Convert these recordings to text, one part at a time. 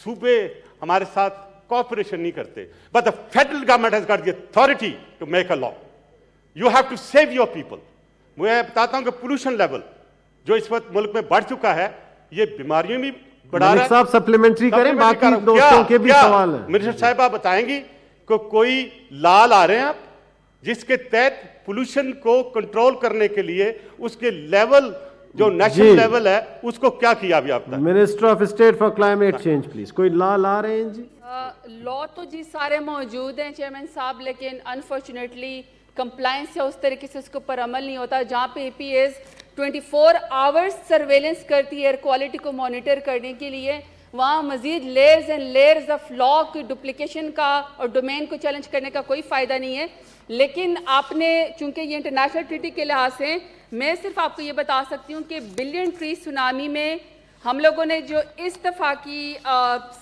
صوبے ہمارے ساتھ کوآپریشن نہیں کرتے. But the federal government has got the authority to make a law. You have to save your people. میں بتاتا ہوں کہ پولوشن لیول جو اس وقت ملک میں بڑھ چکا ہے یہ بیماریوں بھی بڑھا رہا ہے. صاحب سپلیمنٹری کریں, باقی دوستوں کے بھی سوال ہیں. منسٹر صاحبہ بتائیں گی کہ کوئی لا لا رہے ہیں آپ جس کے تحت پولوشن کو کنٹرول کرنے کے لیے اس کے لیول جو نیشنل لیول ہے اس کو کیا کیا ابھی آپ تک؟ Minister of state for climate change please. کوئی لا لا رہے ہیں جی؟ لا تو جی سارے موجود ہیں چیئرمین صاحب, لیکن انفارچونیٹلی کمپلائنس ہے اس طریقے سے اس کے اوپر عمل نہیں ہوتا. جہاں پہ APAs 24 آورز سرویلنس کرتی ہے ایئر کوالٹی کو مانیٹر کرنے کے لیے, وہاں مزید layers and layers of law کی ڈپلیکیشن کا اور ڈومین کو چیلنج کرنے کا کوئی فائدہ نہیں ہے. لیکن آپ نے چونکہ یہ انٹرنیشنل ٹریٹی کے لحاظ سے, میں صرف آپ کو یہ بتا سکتی ہوں کہ بلین ٹری سونامی میں ہم لوگوں نے جو اس دفعہ کی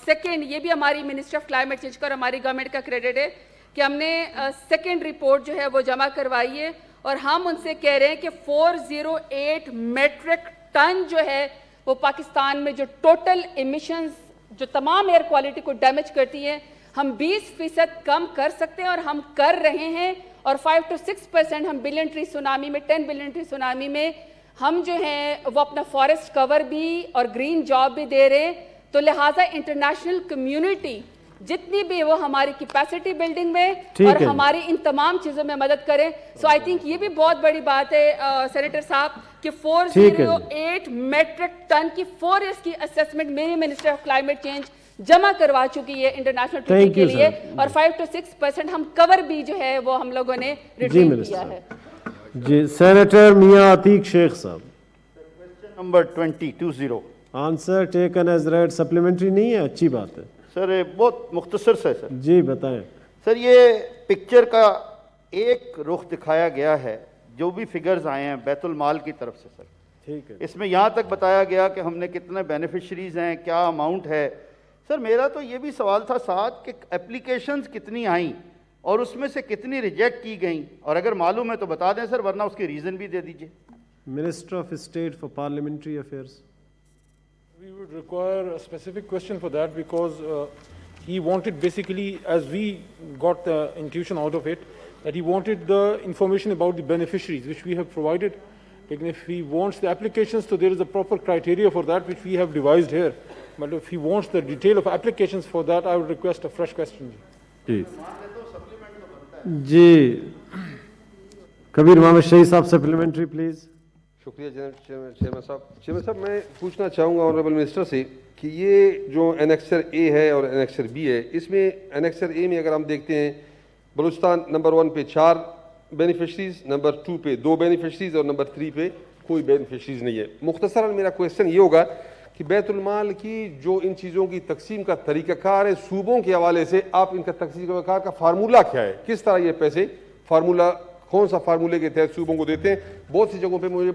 سیکنڈ, یہ بھی ہماری منسٹر آف کلائمیٹ چینج کا اور ہماری گورنمنٹ کا کریڈٹ ہے کہ ہم نے سیکنڈ رپورٹ جو ہے وہ جمع کروائی ہے, اور ہم ان سے کہہ رہے ہیں کہ 408 میٹرک ٹن جو ہے وہ پاکستان میں جو ٹوٹل ایمیشنز جو تمام ایئر کوالٹی کو ڈیمیج کرتی ہیں ہم 20% کم کر سکتے ہیں, اور ہم کر رہے ہیں. اور 5 to 6% ہم بلین ٹری سونامی میں 10 بلین ٹری سونامی میں ہم جو ہیں وہ اپنا فارسٹ کور بھی اور گرین جاب بھی دے رہے ہیں. تو لہٰذا انٹرنیشنل کمیونٹی جتنی بھی وہ ہماری کیپیسٹی بلڈنگ میں اور ہماری ان تمام چیزوں میں مدد کریں. سو آئی تھنک یہ بھی بہت بڑی بات ہے سینیٹر صاحب کہ 408 میٹرک ٹن کی 4 ایئرس کی اسیسمنٹ میری منسٹر آف کلائمیٹ چینج جمع کروا چکی ہے انٹرنیشنل ٹریٹی کے لیے, اور 5 to 6% ہم کور بھی جو ہے وہ ہم لوگوں نے ریٹریو کیا ہے. جی سینیٹر میاں Atiq Sheikh Sahib. Number 2020 answer taken as read. Supplementary نہیں ہے, اچھی بات ہے سر, بہت مختصر سے سر. جی بتائیں سر. یہ پکچر کا ایک رخ دکھایا گیا ہے, جو بھی فگرز آئے ہیں بیت المال کی طرف سے سر, ٹھیک ہے, اس میں یہاں تک بتایا گیا کہ ہم نے کتنے بینیفیشریز ہیں, کیا اماؤنٹ ہے. سر میرا تو یہ بھی سوال تھا ساتھ کہ اپلیکیشنز کتنی آئیں اور اس میں سے کتنی ریجیکٹ کی گئیں, اور اگر معلوم ہے تو بتا دیں سر, ورنہ اس کی ریزن بھی دے دیجئے. Minister of state for parliamentary affairs. We would require a specific question for that because he wanted basically, as we got the intuition out of it, that he wanted the information about the beneficiaries, which we have provided. Like if he wants the applications, so there is a proper criteria for that, which we have devised here. But if he wants the detail of applications for that, I would request a fresh question. جی کبیر محمد شہید صاحب supplementary please. شکریہ chairman صاحب. Chairman صاحب میں پوچھنا چاہوں گا honourable minister سے کہ یہ جو انیکسر اے ہے اور انیکسر بی ہے, اس میں انیکسر اے میں اگر ہم دیکھتے ہیں بلوچستان نمبر 1 پہ 4 بینیفیشریز, نمبر 2 پہ 2 بینیفیشریز اور نمبر 3 پہ کوئی بینیفیشریز نہیں ہے. مختصراً میرا کویشچن یہ ہوگا کہ بیت المال کی جو ان چیزوں کی تقسیم کا طریقہ کار ہے صوبوں کے حوالے سے, آپ ان کا تقسیم کار کا فارمولہ کیا ہے, کس طرح یہ پیسے فارمولہ, کون سا فارمولے کے تحت صوبوں کو دیتے ہیں؟ بہت سی جگہوں پہ مجھے